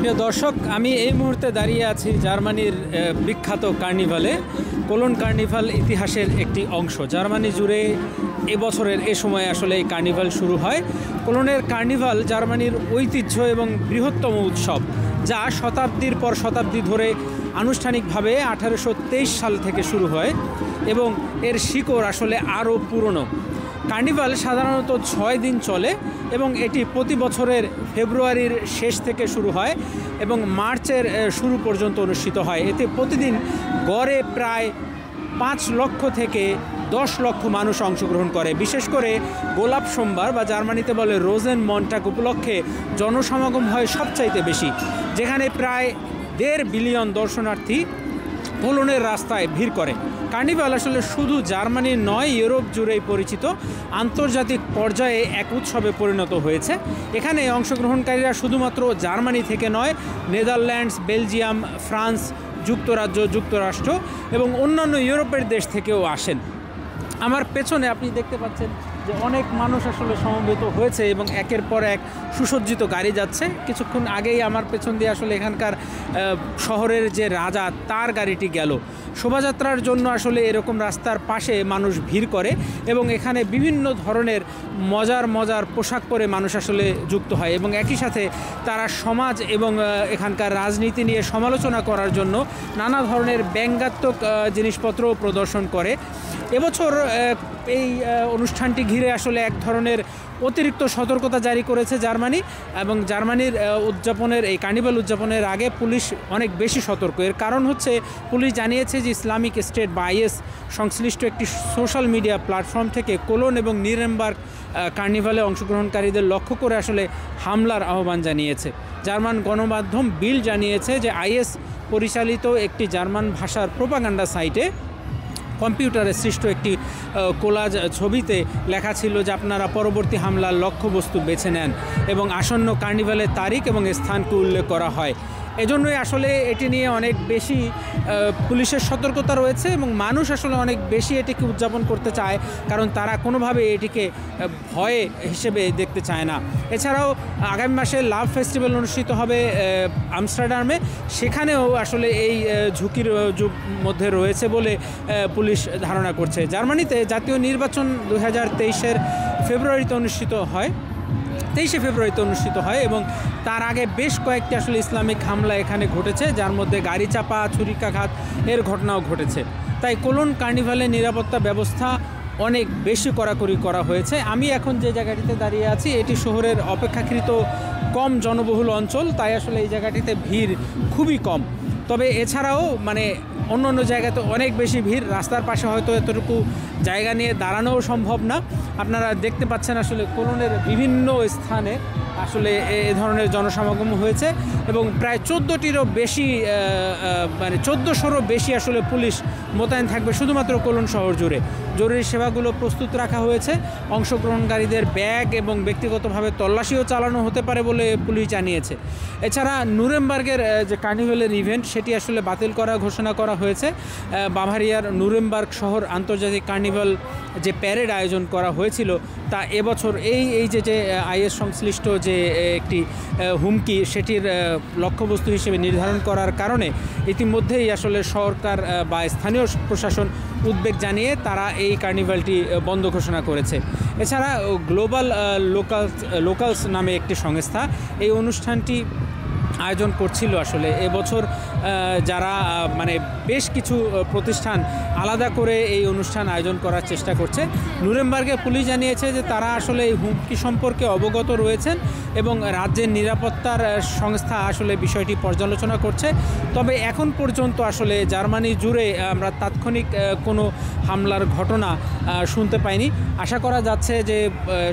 প্রিয় দর্শক, আমি এই মুহূর্তে দাঁড়িয়ে আছি জার্মানির বিখ্যাত কার্নিভালে। কোলন কার্নিভাল ইতিহাসের একটি অংশ। জার্মানি জুড়ে এবছরের এ সময় আসলে এই কার্নিভাল শুরু হয়। কোলনের কার্নিভাল জার্মানির ঐতিহ্য এবং বৃহত্তম উৎসব, যা শতাব্দীর পর শতাব্দী ধরে আনুষ্ঠানিকভাবে 1823 সাল থেকে শুরু হয় এবং এর শিকড় আসলে আরও পুরনো। কার্নিভাল সাধারণত 6 দিন চলে এবং এটি প্রতি বছরের ফেব্রুয়ারির শেষ থেকে শুরু হয় এবং মার্চের শুরু পর্যন্ত অনুষ্ঠিত হয়। এতে প্রতিদিন গড়ে প্রায় 5 লক্ষ থেকে 10 লক্ষ মানুষ অংশগ্রহণ করে। বিশেষ করে গোলাপ সোমবার বা জার্মানিতে বলে রোজেন মন্টাগ উপলক্ষে জনসমাগম হয় সবচাইতে বেশি, যেখানে প্রায় 1.5 বিলিয়ন দর্শনার্থী কোলনের রাস্তায় ভিড় করে। কার্নিভাল আসলে শুধু জার্মানির নয়, ইউরোপ জুড়েই পরিচিত, আন্তর্জাতিক পর্যায়ে এক উৎসবে পরিণত হয়েছে। এখানে অংশগ্রহণকারীরা শুধুমাত্র জার্মানি থেকে নয়, নেদারল্যান্ডস, বেলজিয়াম, ফ্রান্স, যুক্তরাজ্য, যুক্তরাষ্ট্র এবং অন্যান্য ইউরোপের দেশ থেকেও আসেন। আমার পেছনে আপনি দেখতে পাচ্ছেন যে অনেক মানুষ আসলে সমবেত হয়েছে এবং একের পর এক সুসজ্জিত গাড়ি যাচ্ছে। কিছুক্ষণ আগেই আমার পেছন দিয়ে আসলে এখানকার শহরের যে রাজা, তার গাড়িটি গেল। শোভাযাত্রার জন্য আসলে এরকম রাস্তার পাশে মানুষ ভিড় করে এবং এখানে বিভিন্ন ধরনের মজার পোশাক পরে মানুষ আসলে যুক্ত হয় এবং একই সাথে তারা সমাজ এবং এখানকার রাজনীতি নিয়ে সমালোচনা করার জন্য নানা ধরনের ব্যঙ্গাত্মক জিনিসপত্র প্রদর্শন করে। এবছর এই অনুষ্ঠানটি ঘিরে আসলে এক ধরনের অতিরিক্ত সতর্কতা জারি করেছে জার্মানি এবং জার্মানির উদযাপনের এই কার্নিভাল উদযাপনের আগে পুলিশ অনেক বেশি সতর্ক। এর কারণ হচ্ছে, পুলিশ জানিয়েছে যে ইসলামিক স্টেট বা আইএস সংশ্লিষ্ট একটি সোশ্যাল মিডিয়া প্ল্যাটফর্ম থেকে কোলন এবং নিরেমবার্গ কার্নিভালে অংশগ্রহণকারীদের লক্ষ্য করে আসলে হামলার আহ্বান জানিয়েছে। জার্মান গণমাধ্যম বিল জানিয়েছে যে আইএস পরিচালিত একটি জার্মান ভাষার প্রোপাগান্ডা সাইটে কম্পিউটারে সৃষ্ট একটি কোলাজ ছবিতে লেখা ছিল যে আপনারা পরবর্তী হামলার লক্ষ্যবস্তু বেছে নেন এবং আসন্ন কার্নিভালের তারিখ এবং স্থানকে উল্লেখ করা হয়। এজন্যই আসলে এটি নিয়ে অনেক বেশি পুলিশের সতর্কতা রয়েছে এবং মানুষ আসলে অনেক বেশি এটিকে উদযাপন করতে চায়, কারণ তারা কোনোভাবে এটিকে ভয় হিসেবে দেখতে চায় না। এছাড়াও আগামী মাসে লাভ ফেস্টিভ্যাল অনুষ্ঠিত হবে আমস্টারডামে, সেখানেও আসলে এই ঝুঁকির মধ্যে রয়েছে বলে পুলিশ ধারণা করছে। জার্মানিতে জাতীয় নির্বাচন 2023-এর ফেব্রুয়ারিতে অনুষ্ঠিত হয়, 23শে ফেব্রুয়ারিতে অনুষ্ঠিত হয় এবং তার আগে বেশ কয়েকটি আসলে ইসলামিক হামলা এখানে ঘটেছে, যার মধ্যে গাড়ি চাপা, ছুরিকাঘাত এর ঘটনাও ঘটেছে। তাই কোলন কার্নিভালের নিরাপত্তা ব্যবস্থা অনেক বেশি কড়াকড়ি করা হয়েছে। আমি এখন যে জায়গাটিতে দাঁড়িয়ে আছি, এটি শহরের অপেক্ষাকৃত কম জনবহুল অঞ্চল, তাই আসলে এই জায়গাটিতে ভিড় খুবই কম। তবে এছাড়াও অন্য জায়গাতে অনেক বেশি ভিড়। রাস্তার পাশে হয়তো এতটুকু জায়গা নিয়ে দাঁড়ানোও সম্ভব না। আপনারা দেখতে পাচ্ছেন আসলে কোলনের বিভিন্ন স্থানে আসলে এ ধরনের জনসমাগম হয়েছে এবং প্রায় 14টিরও বেশি 1400-রও বেশি আসলে পুলিশ মোতায়েন থাকবে শুধুমাত্র কোলন শহর জুড়ে। জরুরি সেবাগুলো প্রস্তুত রাখা হয়েছে। অংশগ্রহণকারীদের ব্যাগ এবং ব্যক্তিগতভাবে তল্লাশিও চালানো হতে পারে বলে পুলিশ জানিয়েছে। এছাড়া নুরেমবার্গের যে কার্নিভালের ইভেন্ট, সেটি আসলে বাতিল করার ঘোষণা করা হয়েছে। বাভারিয়ার নুরেমবার্গ শহর আন্তর্জাতিক কার্নিভাল যে প্যারেড আয়োজন করা হয়েছিল, তা এবছর এই যে আইএস সংশ্লিষ্ট যে একটি হুমকি, সেটির লক্ষ্যবস্তু হিসেবে নির্ধারণ করার কারণে ইতিমধ্যেই আসলে সরকার বা স্থানীয় প্রশাসন উদ্বেগ জানিয়ে তারা এই কার্নিভালটি বন্ধ ঘোষণা করেছে। এছাড়া গ্লোবাল লোকালস নামে একটি সংস্থা এই অনুষ্ঠানটি আয়োজন করছিল। আসলে এবছর যারা বেশ কিছু প্রতিষ্ঠান আলাদা করে এই অনুষ্ঠান আয়োজন করার চেষ্টা করছে। নুরেমবার্গে পুলিশ জানিয়েছে যে তারা আসলে এই হুমকি সম্পর্কে অবগত রয়েছেন এবং রাজ্যের নিরাপত্তার সংস্থা আসলে বিষয়টি পর্যালোচনা করছে। তবে এখন পর্যন্ত আসলে জার্মানি জুড়ে আমরা তাৎক্ষণিক কোনো হামলার ঘটনা শুনতে পাইনি। আশা করা যাচ্ছে যে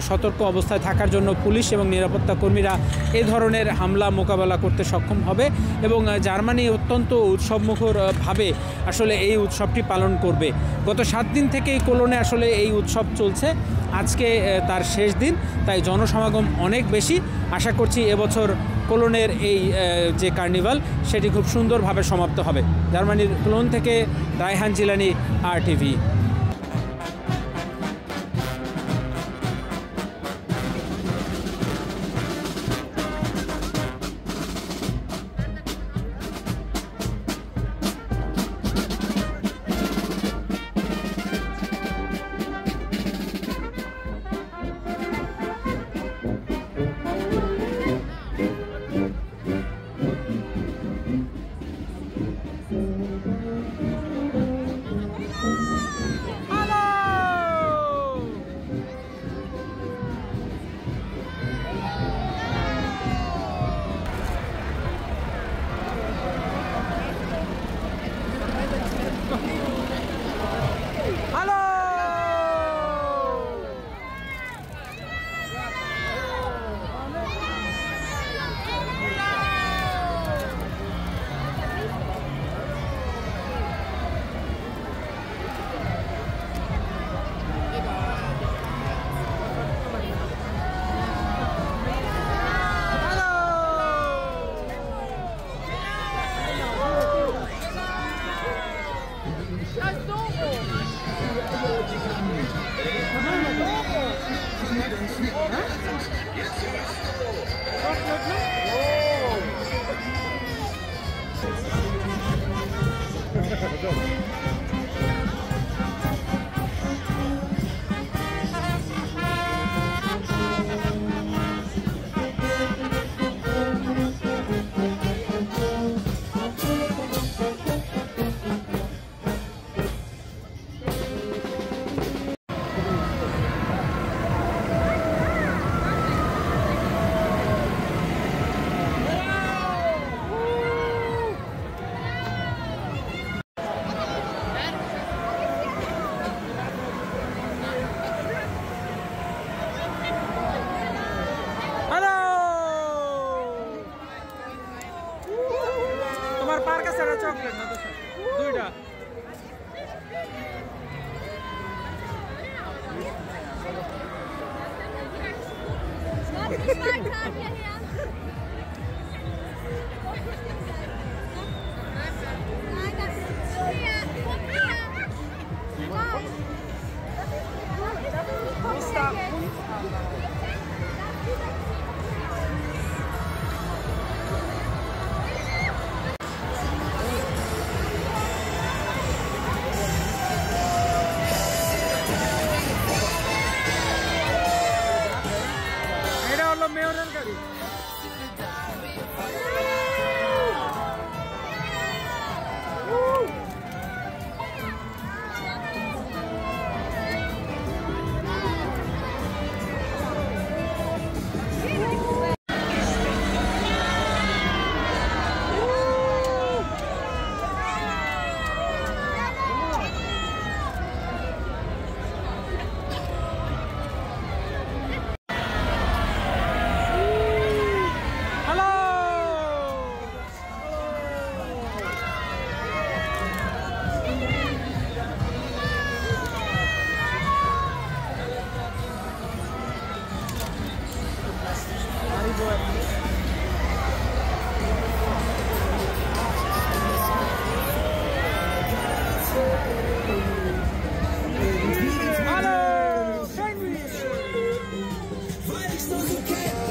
সতর্ক অবস্থায় থাকার জন্য পুলিশ এবং নিরাপত্তা কর্মীরা এই ধরনের হামলা মোকাবেলা করতে সক্ষম হবে এবং জার্মানি অত্যন্ত উৎসবমুখরভাবে আসলে এই উৎসবটি পালন করবে। গত 7 দিন থেকেই কোলনে আসলে এই উৎসব চলছে, আজকে তার শেষ দিন, তাই জনসমাগম অনেক বেশি। আশা করছি এবছর কোলনের এই যে কার্নিভাল, সেটি খুব সুন্দরভাবে সমাপ্ত হবে। জার্মানির কোলন থেকে রায়হান জিলানি, RTV। চকলেট না তো দুইটা মেয়রের গাড়ি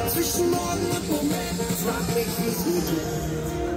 Zwischen Morgen und Moment frag mich, wie's mir geht.